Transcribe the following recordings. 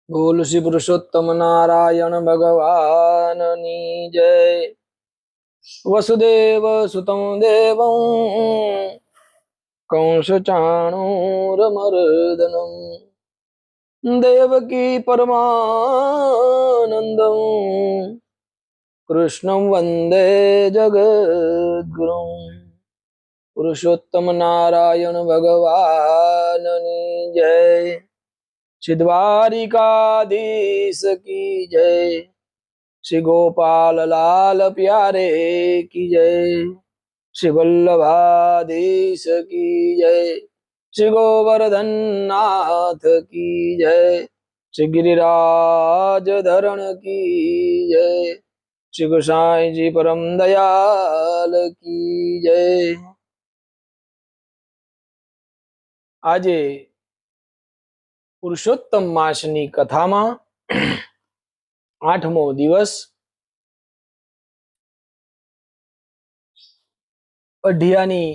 बोल श्री पुरुषोत्तम नारायण भगवान नी जय। वसुदेव सुतं देवं कंस चाणूरमर्दनं देवकी परमानन्दं कृष्णं वन्दे जगद्गुरुं। पुरुषोत्तम नारायण भगवान नी जय। श्री द्वारिकाधीश की जय। श्री गोपाल लाल प्यारे की जय। श्री वल्लभाधीश की जय। श्री गोवर्धन नाथ की जय। श्री गिरिराज धरण की जय। श्री गोसाई जी परम दयाल की जय। આજે પુરુષોત્તમ માસની કથામાં 8મો દિવસ અઢિયાની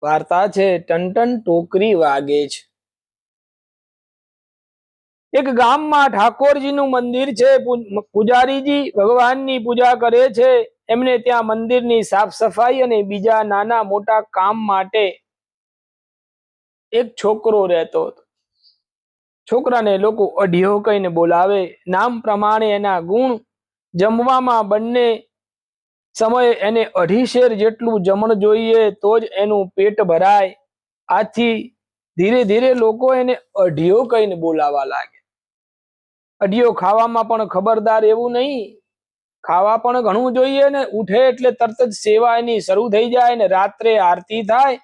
વાર્તા છે। ટન ટોકરી વાગે છે। એક ગામમાં ઠાકોરજીનું મંદિર છે। પૂજારીજી ભગવાનની પૂજા કરે છે। એમને ત્યાં મંદિરની સાફ સફાઈ અને બીજા નાના મોટા કામ માટે એક છોકરો રહેતો હતો। છોકરાને લોકો અઢિયો કહીને બોલાવે। નામ પ્રમાણે એના ગુણ જમવામાં બંને સમયે એને 2.5 શેર જેટલું જમણ જોઈએ તો જ એનું પેટ ભરાય। આથી ધીરે ધીરે લોકો એને અઢિયો કહીને બોલાવા લાગે। અઢિયો ખાવામાં પણ ખબરદાર એવું નહીં, ખાવા પણ ઘણું જોઈએ ને। ઉઠે એટલે તરત જ સેવા એની શરૂ થઈ જાય ને રાત્રે આરતી થાય।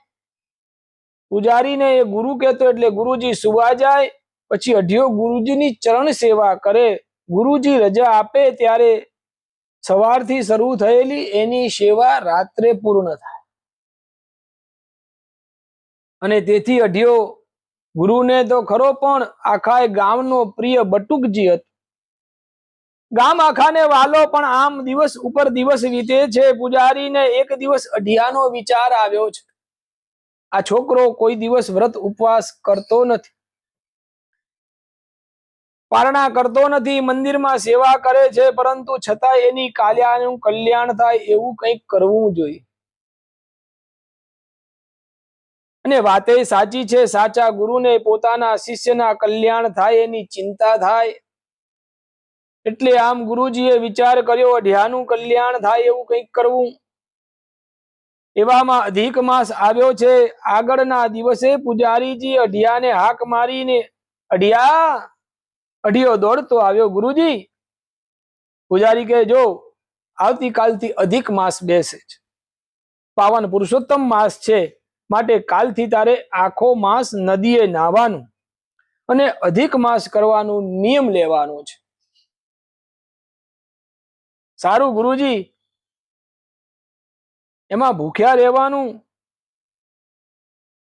પૂજારીને એ ગુરુ કહેતો એટલે ગુરુજી સુવા જાય પછી અઢિયો ગુરુજીની ચરણ સેવા કરે। ગુરુજી રજા આપે ત્યારે સવારથી શરૂ થયેલી એની સેવા રાત્રે પૂર્ણ થાય અને તેથી અઢિયો ગુરુને તો ખરો પણ આખા ગામનો પ્રિય બટુકજી હતો। ગામ આખાને વાલો પણ આમ દિવસ ઉપર દિવસ વીતે છે। પૂજારીને એક દિવસ અઢિયાનો વિચાર આવ્યો છે। આ છોકરો કોઈ દિવસ વ્રત ઉપવાસ કરતો નથી, પારણા કરતો નથી, મંદિરમાં સેવા કરે છે, પરંતુ છતાં એની કાયાનું કલ્યાણ થાય એવું કંઈક કરવું જોઈએ। અને વાતે સાચી છે, સાચા ગુરુને પોતાના શિષ્યના કલ્યાણ થાય એની ચિંતા થાય। એટલે આમ ગુરુજીએ વિચાર કર્યો અઢિયાનું કલ્યાણ થાય એવું કંઈક કરવું। એવામાં અધિક માસ આવ્યો છે। આગળના દિવસે પૂજારીજી અઢિયાને હાક મારીને અઢિયા, અઢિયો દોડતો આવ્યો। ગુરુજી, પૂજારી કહે જો આવતીકાલથી અધિક માસ બેસે છે, પાવન પુરુષોત્તમ માસ છે, માટે કાલથી તારે આખો માસ નદીએ નાહવાનું અને અધિક માસ કરવાનું નિયમ લેવાનો છે। સારું ગુરુજી, એમાં ભૂખ્યા રહેવાનું?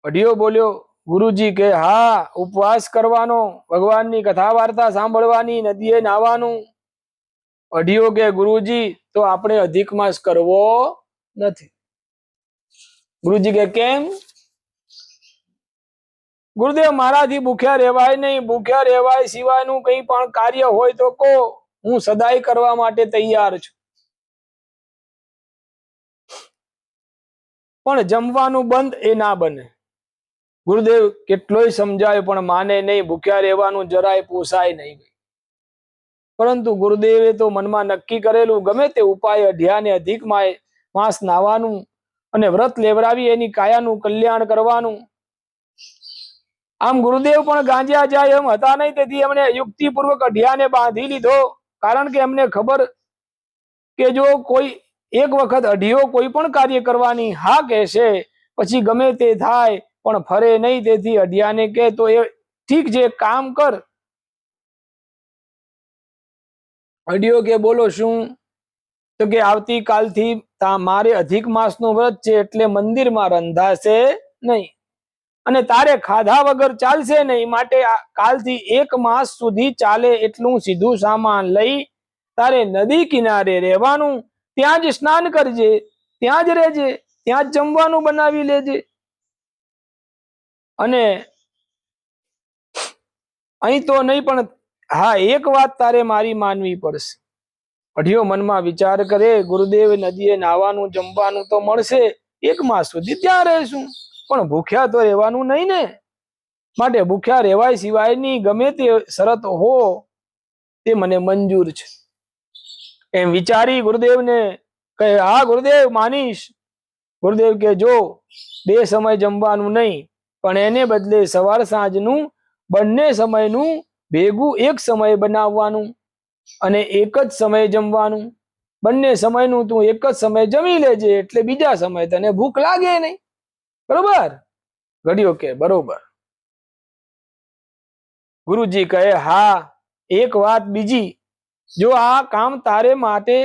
અઢિયો બોલ્યો। ગુરુજી કે હા, ઉપવાસ કરવાનો, ભગવાનની કથા વાર્તા સાંભળવાની, નદીએ નાહવાનું। અઢિયો કે ગુરુજી તો આપણે અધિક માસ કરવો નથી। ગુરુજી કે કેમ? ગુરુદેવ, મારાથી ભૂખ્યા રહેવાય નહીં, ભૂખ્યા રહેવાય સિવાયનું કંઈ પણ કાર્ય હોય તો કહો, હું સદાય કરવા માટે તૈયાર છું, પણ જમવાનું બંધ એ ના બને। ગુરુદેવ કેટલોય સમજાય પણ માને નહીં, ભૂખ્યા રહેવાનું જરાય પોસાય નહીં। પરંતુ ગુરુદેવે તો મનમાં નક્કી કરેલું, ગમે તે ઉપાય અઢિયાને અધિક માસ નાવાનું અને વ્રત લેવરાવી એની કાયાનું કલ્યાણ કરવાનું। આમ ગુરુદેવ પણ ગાંજ્યા જાય એમ હતા નહીં, તેથી એમણે યુક્તિપૂર્વક અઢિયાને બાંધી લીધો। કારણ કે એમને ખબર કે જો કોઈ એક વખત અઢિયો કોઈ પણ કાર્ય કરવાની હા કહેશે પછી ગમે તે થાય પણ ફરે નહીં। તેથી અઢિયાને કહે તો એ ઠીક છે, કામ કર। અઢિયો કે બોલો શું? તો કે આવતીકાલથી મારે અધિક માસનું વ્રત છે એટલે મંદિરમાં રંધાશે નહીં અને તારે ખાધા વગર ચાલશે નહીં, માટે કાલથી 1 માસ સુધી ચાલે એટલું સીધું સામાન લઈ તારે નદી કિનારે રહેવાનું, ત્યાં જ સ્નાન કરજે, ત્યાં જ રહેજે, ત્યાં જ જમવાનું બનાવી લેજે અને અહીં તો નહીં, પણ હા એક વાત તારે મારી માનવી પડશે. અઢિયો મનમાં વિચાર કરે, ગુરુદેવ નદીએ નાવાનું જમવાનું તો મળશે, 1 માસ સુધી ત્યાં રહેશું, પણ ભૂખ્યા તો રહેવાનું નહીં ને. માટે ભૂખ્યા રહેવાય સિવાયની ગમે તે શરત હો તે મને મંજૂર છે. એમ વિચારી ગુરુદેવને કહે, હા ગુરુદેવ માનીશ. ગુરુદેવ કે જો 2 સમય જમવાનું નહીં, પણ એને બદલે સવાર સાંજનું બંને સમયનું ભેગું એક સમય બનાવવાનું અને એક જ સમયે જમવાનું. બંને સમયનું તું એક જ સમય જમી લેજે, એટલે બીજા સમય તને ભૂખ લાગે નહીં. બરોબર? ઘડિયો કે બરોબર. ગુરુજી કહે, હા એક વાત બીજી, જો આ કામ તારે માટે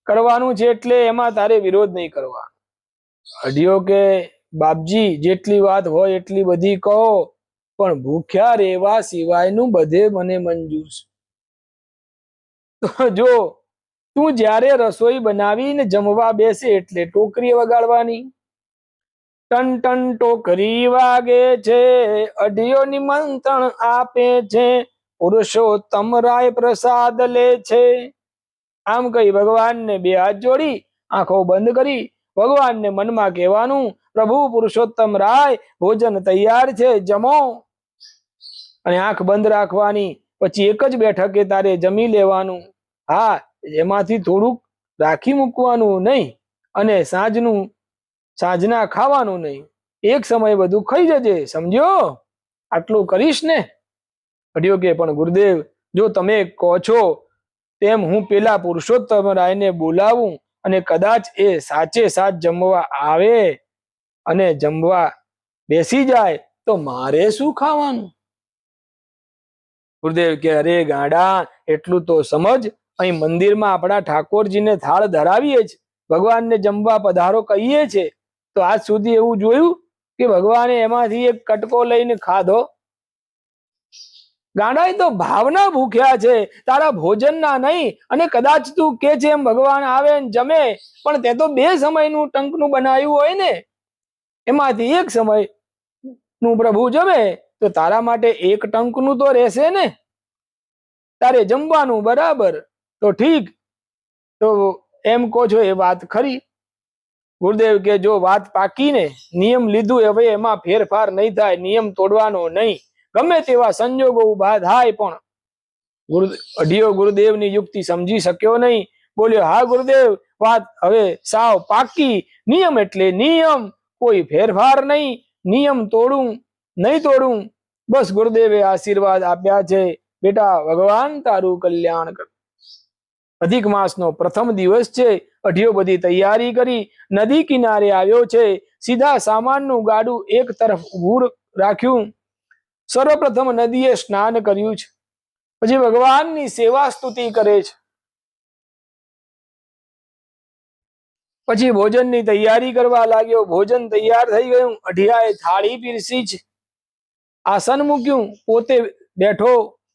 કરવાનું છે એટલે એમાં તારે વિરોધ નહીં કરવા. અઢિયો કે બાપજી જેટલી વાત હોય એટલી બધી કહો, પણ ભૂખ્યા રહેવા સિવાયનું બધે મને મંજૂર છે. તો જો તું જ્યારે રસોઈ બનાવીને જમવા બેસે એટલે ટોકરી વગાડવાની. ટન ટન ટોકરી વાગે છે, અઢિયો નિમંત્રણ આપે છે, પુરુષોત્તમ રાય પ્રસાદ લે છે. આમ કહી ભગવાનને 2 હાથ જોડી આંખો બંધ કરી ભગવાનને મનમાં કહેવાનું, પ્રભુ પુરુષોત્તમ રાય ભોજન તૈયાર છે, જમો. અને આંખ બંધ રાખવાની. પછી એક જ બેઠકે તારે જમી લેવાનું. હા, એમાંથી થોડુંક રાખી મૂકવાનું નહીં, અને સાંજના ખાવાનું નહીં. એક સમય બધું ખાઈ જજે, સમજ્યો? આટલું કરીશ ને? અઢિયો કે પણ ગુરુદેવ જો તમે કહો છો તેમ હું પેલા પુરુષોત્તમ રાયને બોલાવું અને કદાચ એ સાચે સાચ જમવા આવે અને જમવા બેસી જાય તો મારે શું ખાવાનું? ગુરુદેવ કે અરે ગાંડા, એટલું તો સમજ, અહીં મંદિરમાં આપણા ઠાકોરજીને થાળ ધરાવીએ જ, ભગવાનને જમવા પધારો કહીએ છે, તો આજ સુધી એવું જોયું કે ભગવાને એમાંથી એક કટકો લઈને ખાધો? ગાંડા, એ તો ભાવના ભૂખ્યા છે, તારા ભોજનના નહીં. અને કદાચ તું કે છે એમ ભગવાન આવે ને જમે, પણ તે તો 2 સમયનું ટંકનું બનાવ્યું હોય ને, એમાંથી એક સમય નું પ્રભુ જમે તો તારા માટે એક ટંકનું તો રહેશે ને. તારે જમવાનું બરાબર તો ઠીક, તો એમ કહો છો એ વાત ખરી. ગુરુદેવ કે જો વાત પાકીને નિયમ લીધું હવે એમાં ફેરફાર નહીં થાય, નિયમ તોડવાનો નહીં, ગમે તેવા સંજોગો ઉભા થાય. પણ અઢિયો ગુરુદેવની યુક્તિ સમજી શક્યો નહીં. બોલ્યો, હા ગુરુદેવ, વાત હવે સાવ પાકી, નિયમ એટલે નિયમ, કોઈ ફેરફાર નહીં, નિયમ તોડું નહીં તોડું. બસ ગુરુદેવે આશીર્વાદ આપ્યા છે, બેટા ભગવાન તારું કલ્યાણ કર. અધિક માસનો પ્રથમ દિવસ છે. અઢિયો બધી તૈયારી કરી નદી કિનારે આવ્યો છે. સીધા સામાનનું ગાડું એક તરફ ઊભું રાખ્યું. સર્વપ્રથમ નદીએ સ્નાન કર્યું છે, પછી ભગવાનની સેવા સ્તુતિ કરે છે. પછી ભોજનની તૈયારી કરવા લાગ્યો. ભોજન તૈયાર થઈ ગયું. અઢિયાએ થાળી પીરસી છે, આસન મૂક્યું, પોતે બેઠો,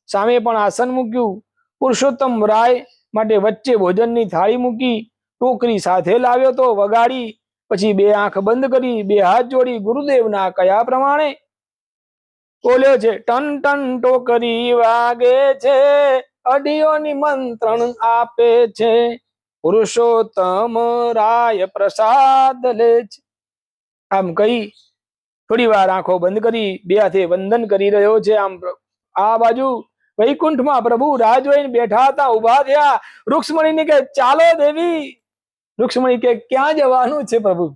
સામે પણ આસન મૂક્યું. પુરુષોત્તમ રાય માટે વચ્ચે ભોજનની થાળી મૂકી. ટોકરી સાથે લાવ્યો તો વગાડી. પછી 2 આંખ બંધ કરી 2 હાથ જોડી ગુરુદેવના કયા પ્રમાણે બોલ્યો છે, ટન ટન ટોકરી વાગે છે, અઢિયો નિમંત્રણ આપે છે, પુરુષોત્તમ રાય પ્રસાદ લે છે. આમ કહી થોડી વાર આંખો બંધ કરી 2 હાથે વંદન કરી રહ્યો છે. આમ આ બાજુ વૈકુંઠમાં પ્રભુ રાહ જોઈને બેઠા હતા. ઉભા થયા. રૂક્ષ્મણીને કે ચાલો દેવી. રૂક્ષ્મણી કે ક્યાં જવાનું છે પ્રભુ?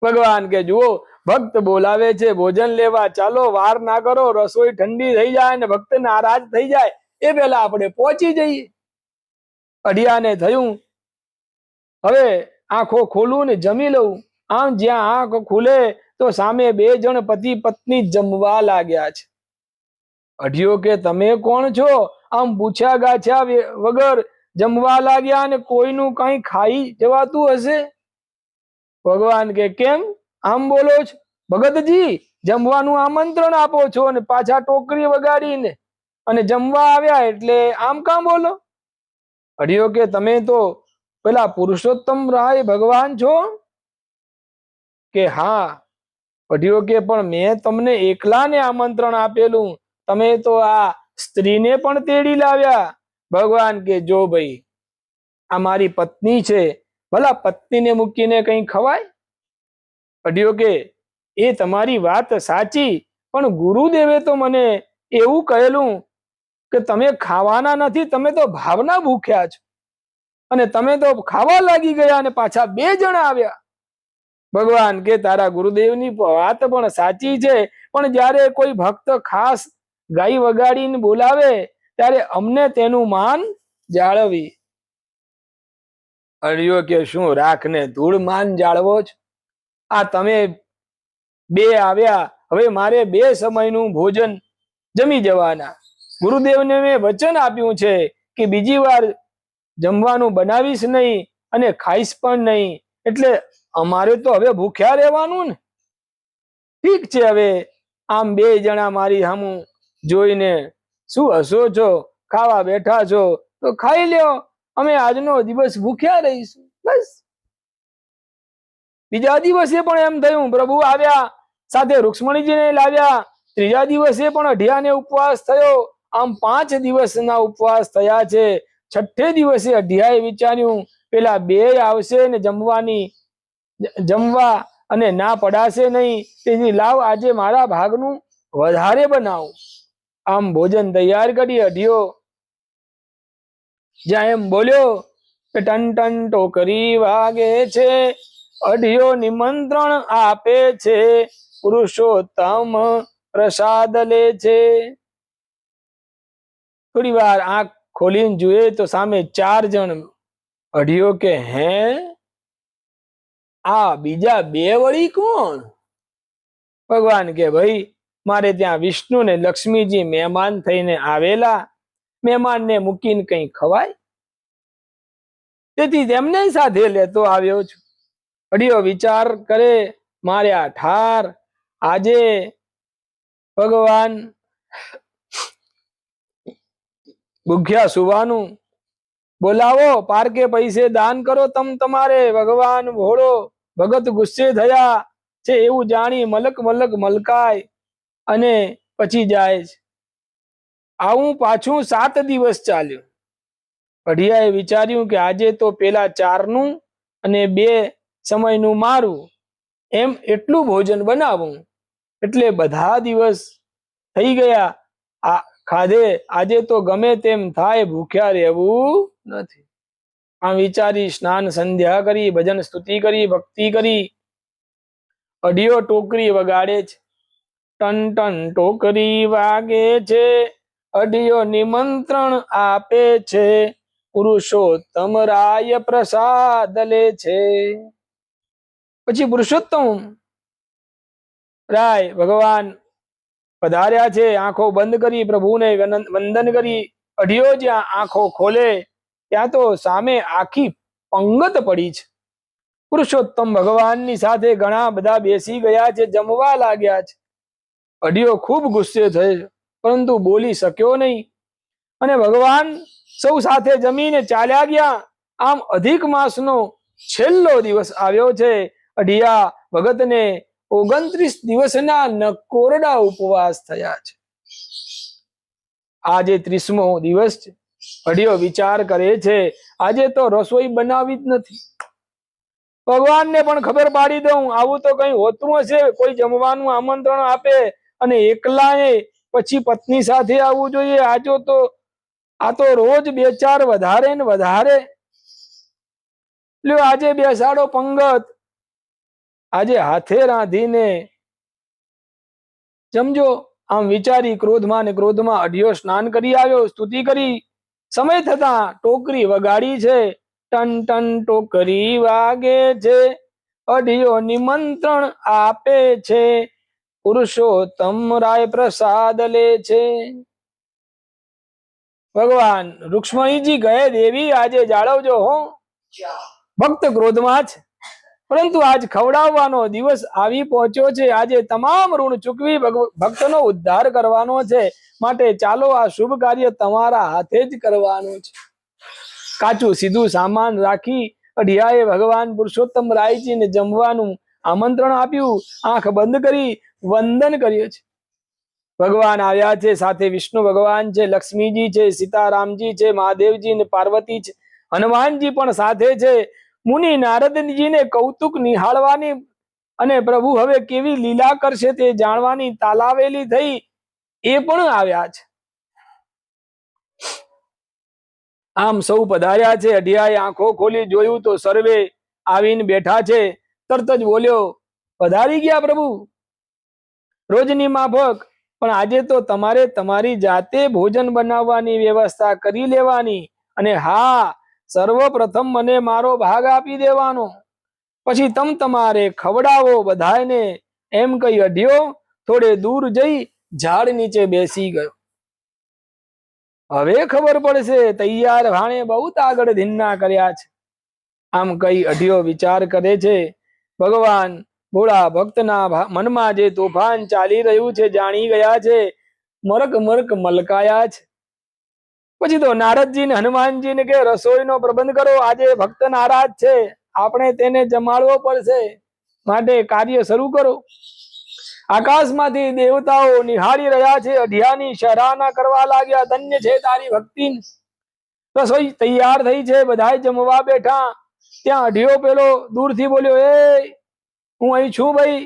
ભગવાન કે જુઓ, ભક્ત બોલાવે છે ભોજન લેવા, ચાલો વાર ના કરો, રસોઈ ઠંડી થઈ જાય ને ભક્ત નારાજ થઈ જાય એ પહેલા આપણે પહોંચી જઈએ. અઢિયાને થયું હવે આંખો ખોલું ને જમી લઉં. આમ જ્યાં આંખ ખુલે તો સામે 2 જણ પતિ પત્ની જમવા લાગ્યા છે. અઢિયો કે તમે કોણ છો? આમ પૂછ્યા ગાછ્યા વગર જમવા લાગ્યા અને કોઈનું કઈ ખાઈ જવાતું હશે? ભગવાન કે કેમ આમ બોલો છો? ભગતજી, જમવાનું આમંત્રણ આપો છો અને પાછા ટોકરી વગાડીને અને જમવા આવ્યા એટલે આમ કામ બોલો? અઢિયો કે તમે તો પેલા પુરુષોત્તમ રાય ભગવાન છો? કે હા. અઢિયો કે પણ મેં તમને એકલાને આમંત્રણ આપેલું, તમે તો આ સ્ત્રીને પણ તેડી લાવ્યા. ભગવાન કે જો ભાઈ, આ મારી પત્ની છે, ભલા પત્નીને મૂકીને કઈ ખવાય? અઢિયો કે એ તમારી વાત સાચી, પણ ગુરુદેવે તો મને એવું કહેલું કે તમે ખાવાના નથી, તમે તો ભાવના ભૂખ્યા છો, અને તમે તો ખાવા લાગી ગયા અને પાછા 2 જણા આવ્યા. ભગવાન કે તારા ગુરુદેવની વાત પણ સાચી છે, પણ જ્યારે કોઈ ભક્ત ખાસ ગાઈ વગાડીને બોલાવે ત્યારે અમને તેનું માન જાળવી. અઢિયો કે શું રાખને ધૂળ માન જાળવો છો? આ તમે 2 આવ્યા, હવે મારે 2 સમયનું ભોજન જમી જવાના. ગુરુદેવને મેં વચન આપ્યું છે કે બીજી વાર જમવાનું બનાવીશ નહીં અને ખાઈશ પણ નહીં, એટલે અમારે તો હવે ભૂખ્યા રહેવાનું ને. ઠીક છે, હવે આમ 2 જણા મારી સામું જોઈને શું હસો છો? ખાવા બેઠા છો તો ખાઈ લ્યો, અમે આજનો દિવસ ભૂખ્યા રહીશું, બસ. બીજા દિવસે પણ એમ થયું, પ્રભુ આવ્યા, સાથે રૂક્ષ્મણીજીને લાવ્યા. ત્રીજા દિવસે પણ અઢિયાને ઉપવાસ થયો. આમ 5 દિવસના ઉપવાસ થયા છે. 6થે દિવસે અઢિયાએ વિચાર્યું પેલા 2 આવશે ને જમવા અને ના પડાશે નહીં, તેથી લાવ આજે મારા ભાગનું વધારે બનાવું. આમ ભોજન તૈયાર કરી અઢિયો જ્યાં એમ બોલ્યો કે ટન ટન ટોકરી વાગે છે, અઢિયો નિમંત્રણ આપે છે, પુરુષોત્તમ પ્રસાદ લે છે. થોડી વાર આંખ ખોલીને જોઈએ તો સામે 4 જણ. અઢિયો કે હે, આ બીજા 2 વળી કોણ? ભગવાન કે ભાઈ, મારે ત્યાં વિષ્ણુ ને લક્ષ્મીજી મહેમાન થઈને આવેલા, મહેમાનને મૂકીને કઈ ખવાય? તેથી તેમને સાથે લેતો આવ્યો છું. અઢિયો વિચાર કરે, મારે આ ઠાર, આજે ભગવાન ભૂખ્યા સુવાનું, બોલાવો પારકે પૈસે દાન કરો તમારે. ભગવાન ભોળો ભગત ગુસ્સે થયા છે એવું જાણી મલક મલક મલકાય અને પછી જાય છે. આવું પાછું 7 દિવસ ચાલ્યું. અઢિયાએ વિચાર્યું કે આજે તો પેલા 4નું અને 2 સમયનું મારું, એમ એટલું ભોજન બનાવું, એટલે બધા દિવસ થઈ ગયા આ ખાધે, આજે તો ગમે તેમ થાય ભૂખ્યા રહેવું નથી. આમ વિચારી સ્નાન સંધ્યા કરી, ભજન સ્તુતિ કરી, ભક્તિ કરી. અઢિયો ટોકરી વગાડે છે, ટન ટન ટોકરી વાગે છે, અઢિયો નિમંત્રણ આપે છે, પુરુષોત્તમ રાય પ્રસાદ લે છે. પછી પુરુષોત્તમ રાય ભગવાન પધાર્યા છે. આંખો બંધ કરી પ્રભુને વંદન કરી. અઢિયો જ્યાં આંખો ખોલે ત્યાં તો સામે આખી પંગત પડી છે. પુરુષોત્તમ ભગવાનની સાથે ઘણા બધા બેસી ગયા છે, જમવા લાગ્યા છે. અઢિયો ખૂબ ગુસ્સે થયો, પરંતુ બોલી શક્યો નહીં, અને ભગવાન સૌ સાથે જમીને ચાલ્યા ગયા. આમ અધિક માસનો છેલ્લો દિવસ આવ્યો છે. અઢિયા ભગતને 29 દિવસના નકોરડા ઉપવાસ થયા છે. આજે 30મો દિવસ છે. અઢિયો વિચાર કરે છે, આજે તો રસોઈ બનાવી જ નથી. ભગવાનને પણ ખબર પાડી દઉં, આવું તો કઈ હોતું હશે, કોઈ જમવાનું આમંત્રણ આપે અને એકલાએ પછી પત્ની સાથે આવવું જોઈએ. આ તો રોજ 2-4 વધારે ને વધારે. લ્યો આજે બેસાડો પંગત, આજે હાથે રાંધીને જમજો. આમ વિચારી ક્રોધમાં ને ક્રોધમાં અઢિયો સ્નાન કરી આવ્યો, સ્તુતિ કરી. સમય થતા ટોકરી વગાડી છે, ટન ટન ટોકરી વાગે છે, અઢિયો નિમંત્રણ આપે છે, પુરુષોત્તમ રાય પ્રસાદ લે છે. ભગવાન રૂક્ષ્મણીજી કહે, દેવી આજે જાળવજો હો, ભક્ત ક્રોધમાં છે, પરંતુ આજ ખવડાવવાનો દિવસ આવી પહોંચ્યો છે. આજે તમામ ઋણ ચૂકવી ભક્તનો ઉદ્ધાર કરવાનો છે, માટે ચાલો આ શુભ કાર્ય તમારા હાથે જ કરવાનું છે. કાચું સીધું સામાન રાખી અઢિયાએ ભગવાન પુરુષોત્તમ રાયજીને જમવાનું આમંત્રણ આપ્યું, આંખ બંધ કરી વંદન કર્યું છે. ભગવાન આવ્યા છે, સાથે વિષ્ણુ ભગવાન છે, લક્ષ્મીજી છે, સીતારામજી છે, મહાદેવજી ને પાર્વતી છે, હનુમાનજી પણ સાથે છે. મુનિ નારદજીને કૌતુક નિહાળવાની અને પ્રભુ હવે કેવી લીલા કરશે તે જાણવાની તાલાવેલી થઈ, એ પણ આવ્યા છે. આમ સૌ પધાર્યા છે. અઢિયાએ આંખો ખોલી જોયું તો સર્વે આવીને બેઠા છે. તરત જ બોલ્યો, પધારી ગયા પ્રભુ, રોજની માફક, પણ આજે તો તમારે તમારી જાતે ભોજન બનાવવાની વ્યવસ્થા કરી લેવાની, અને હા, સર્વપ્રથમ મને મારો ભાગ આપી દેવાનો, પછી તમારે ખવડાવો બધાને. એમ કહી અઢિયો થોડે દૂર જઈ ઝાડ નીચે બેસી ગયો. હવે ખબર પડશે, તૈયાર ભાણે બહુ આગળ ધીન્ના કર્યા છે. આમ કઈ અઢિયો વિચાર કરે છે. ભગવાન ભોળા ભક્તના મનમાં જે તોફાન ચાલી રહ્યું છે જાણી ગયા છે. મરક મરક મલકાયા છે. પછી તો નારદજી ને હનુમાનજી ને કે રસોઈનો પ્રબંધ કરો, આજે ભક્ત નારાજ છે, આપણે તેને જમાડવો પડશે, માટે કાર્ય શરૂ કરો. આકાશમાંથી દેવતાઓ નિહાળી રહ્યા છે. અઢિયાની સરાહના કરવા લાગ્યા, ધન્ય છે તારી ભક્તિ. રસોઈ તૈયાર થઈ છે, બધાય જમવા બેઠા. ત્યાં અઢિયો પેલો દૂરથી બોલ્યો, એ હું અહીં છું ભાઈ,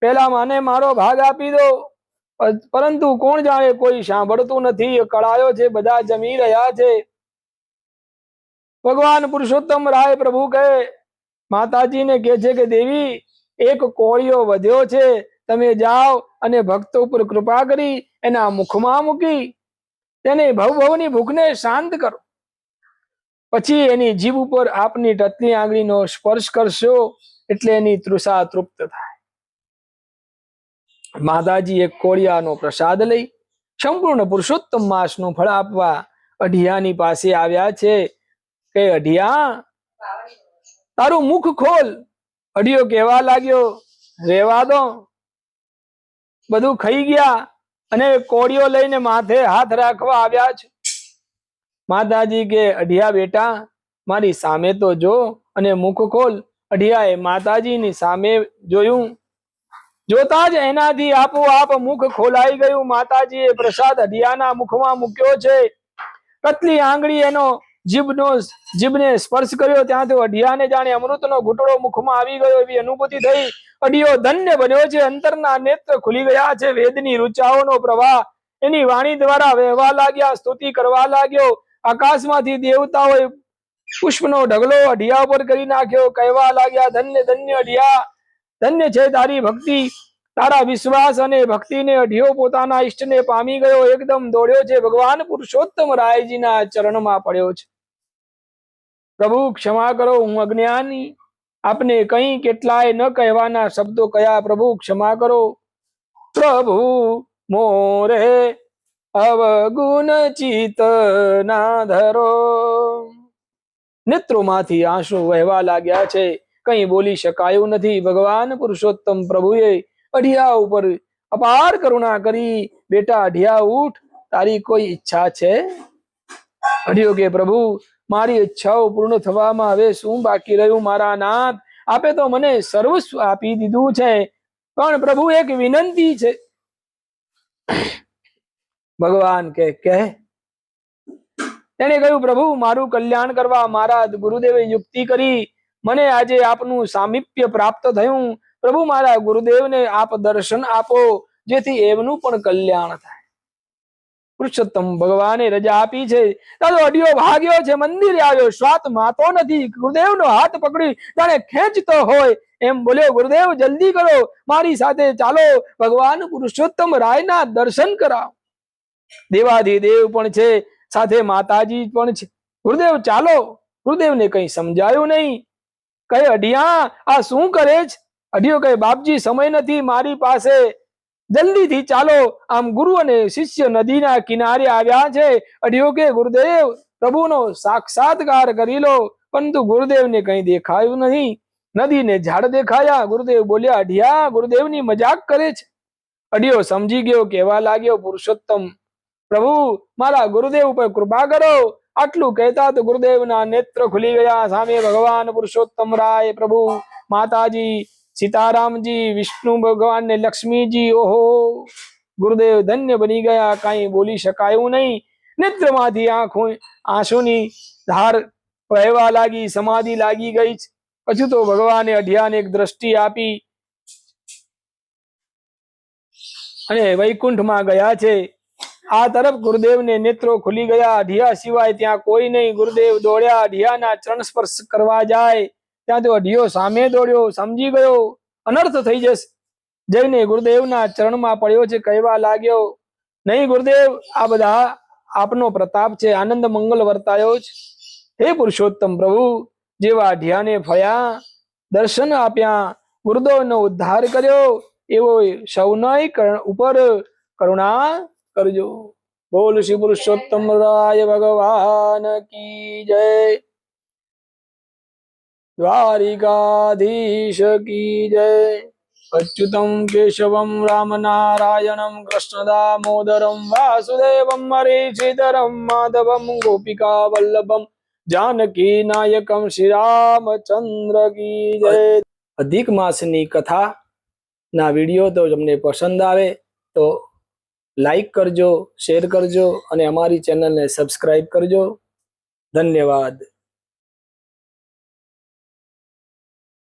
પેલા મને મારો ભાગ આપી દો. પરંતુ કોણ જાણે કોઈ સાંભળતું નથી, કળાયો છે, બધા જમી રહ્યા છે. ભગવાન પુરુષોત્તમ રાય પ્રભુ કહે, માતાજીને કહે છે કે દેવી, એક કોળિયો વધ્યો છે, તમે જાઓ અને ભક્તો ઉપર કૃપા કરી એના મુખમાં મૂકી તેને ભવભવની ભૂખને શાંત કરો. પછી એની જીભ ઉપર આપની ટચલી આંગળીનો સ્પર્શ કરશો એટલે એની તૃષા તૃપ્ત થાય. માતાજી એક કોળિયાનો પ્રસાદ લઈ સંપૂર્ણ પુરુષોત્તમ માસનું ફળ આપવા અઢિયાની પાસે આવ્યા છે. કે અઢિયા, તારું મુખ ખોલ. અઢિયો કહેવા લાગ્યો, રેવા દો, બધું ખાઈ ગયા. અને કોળિયો લઈને માથે હાથ રાખવા આવ્યા છે. માતાજી કે અઢિયા બેટા, મારી સામે તો જો અને મુખ ખોલ. અઢિયાએ માતાજીની સામે જોયું. જોતા જ એનાથી આપોઆપ મુખ ખોલાઈ ગયું. માતાજીએ પ્રસાદ અઢિયાના મુખમાં મૂક્યો છે. કતલી આંગળી એનો જીભને સ્પર્શ કર્યો, ત્યાં તો અઢિયાને જાણે અમૃતનો ઘૂંટડો મુખમાં આવી ગયો એવી અનુભૂતિ થઈ. અઢિયો ધન્ય બન્યો છે. અંતરના નેત્ર ખુલી ગયા છે. વેદની ઋચાઓનો પ્રવાહ એની વાણી દ્વારા વહેવા લાગ્યા. સ્તુતિ કરવા લાગ્યો. આકાશમાંથી દેવતાઓએ પુષ્પનો ઢગલો અઢિયા ઉપર કરી નાખ્યો. કહેવા લાગ્યા, ધન્ય ધન્ય અઢિયા, ધન્ય છે તારી ભક્તિ. તારા વિશ્વાસ અને ભક્તિને અઢિયો પોતાના ઈષ્ટને પામી ગયો. એકદમ દોડ્યો છે, ભગવાન પુરુષોત્તમ રાયજીના ચરણમાં પડ્યો છે. પ્રભુ ક્ષમા કરો, હું અજ્ઞાની, આપને કઈ કેટલાય ન કહેવાના શબ્દો કયા. પ્રભુ ક્ષમા કરો. પ્રભુ મોરે અવગુણ ચિત ના ધરો. નેત્રોમાંથી આંસુ વહેવા લાગ્યા છે. કઈ બોલી શકાયું નથી. ભગવાન પુરુષોત્તમ પ્રભુએ અઢિયા ઉપર અપાર કરુણા કરી. બેટા અઢિયા ઉઠ, તારી કોઈ ઈચ્છા છે? અઢિયો કે પ્રભુ, મારી ઈચ્છાઓ પૂર્ણ થવામાં હવે શું બાકી રહ્યું? મારા નાથ, આપે તો મને સર્વસ્વ આપી દીધું છે, પણ પ્રભુ એક વિનંતી છે. ભગવાન કે તેને કહ્યું, પ્રભુ મારું કલ્યાણ કરવા મારા ગુરુદેવે યુક્તિ કરી. મને આજે આપનું સામીપ્ય પ્રાપ્ત થયું. પ્રભુ મારા ગુરુદેવને આપ દર્શન આપો, જેથી એમનું પણ કલ્યાણ થાય. પુરુષોત્તમ ભગવાને રજા આપી છે. દાદો અઢિયો ભાગ્યો છે, મંદિરે આવ્યો. શ્વાત માતો નથી. ગુરુદેવનો હાથ પકડી જાણે ખેંચતો હોય એમ બોલ્યો, ગુરુદેવ જલ્દી કરો, મારી સાથે ચાલો, ભગવાન પુરુષોત્તમ રાયના દર્શન કરાવો. દેવાધિદેવ પણ છે, સાથે માતાજી પણ છે. ગુરુદેવ ચાલો. ગુરુદેવને કઈ સમજાયું નહીં. કહે, અઢિયા આ શું કરે છે? અઢિયો કહે, બાપજી સમય નથી મારી પાસે, જલ્દીથી ચાલો. આમ ગુરુ અને શિષ્ય નદીના કિનારે આવ્યા છે. અઢિયો કે, ગુરુદેવ પ્રભુનો સાક્ષાત્કાર કરી લો. પરંતુ ગુરુદેવને કઈ દેખાયું નહીં. નદીને ઝાડ દેખાયા. ગુરુદેવ બોલ્યા, અઢિયા ગુરુદેવની મજાક કરે છે. અઢિયો સમજી ગયો. કહેવા લાગ્યો, પુરુષોત્તમ પ્રભુ મારા ગુરુદેવ ઉપર કૃપા કરો. આટલું કહેતા તો ગુરુદેવના નેત્ર ખુલી ગયા. સામે ભગવાન પુરુષોત્તમ રાય પ્રભુ, માતાજી, સીતારામજી, વિષ્ણુ ભગવાન ને લક્ષ્મીજી, ઓહો ગુરુદેવ ધન્ય બની ગયા, કઈ બોલી શકાયું નહીં. નેત્રમાંથી આંસુની ધાર વહેવા લાગી, સમાધિ લાગી ગઈ. પછી તો ભગવાને અઢિયાને એક દ્રષ્ટિ આપી અને વૈકુંઠમાં ગયા છે. આ તરફ ગુરુદેવને નેત્રો ખુલી ગયા. અઢિયા સિવાય ત્યાં કોઈ નહીં. ગુરુદેવ દોડ્યા, અઢિયાના ચરણ સ્પર્શ કરવા જાય ત્યાં તો અઢિયો સામે દોડ્યો, સમજી ગયો અનર્થ થઈ જશે. જઈને ગુરુદેવના ચરણમાં પડ્યો છે, કહેવા લાગ્યો, નહીં ગુરુદેવ, આ બધા આપનો પ્રતાપ છે, આનંદ મંગલ વર્તાયો છે. હે પુરુષોત્તમ પ્રભુ, જેવા અઢિયાને ફળ્યા, દર્શન આપ્યા, ગુરુદેવનો ઉદ્ધાર કર્યો, એવો સૌના ઉપર કરુણા કરજો. બોલ શ્રી પુરુષોત્તમ રાય ભગવાન કી જય. દ્વારિકાધીશ કી જય. અચ્યુતમ કેશવમ રામ નારાયણમ કૃષ્ણ દામોદરમ વાસુદેવમ હરિશ્રીધરમ માધવમ ગોપિકા વલ્લભમ જાનકી નાયકમ શ્રી રામચંદ્ર કી જય. અધિક માસની કથા ના વિડીયો તો તમને પસંદ આવે તો લાઈક કરજો, શેર કરજો અને અમારી ચેનલને સબસ્ક્રાઇબ કરજો. ધન્યવાદ.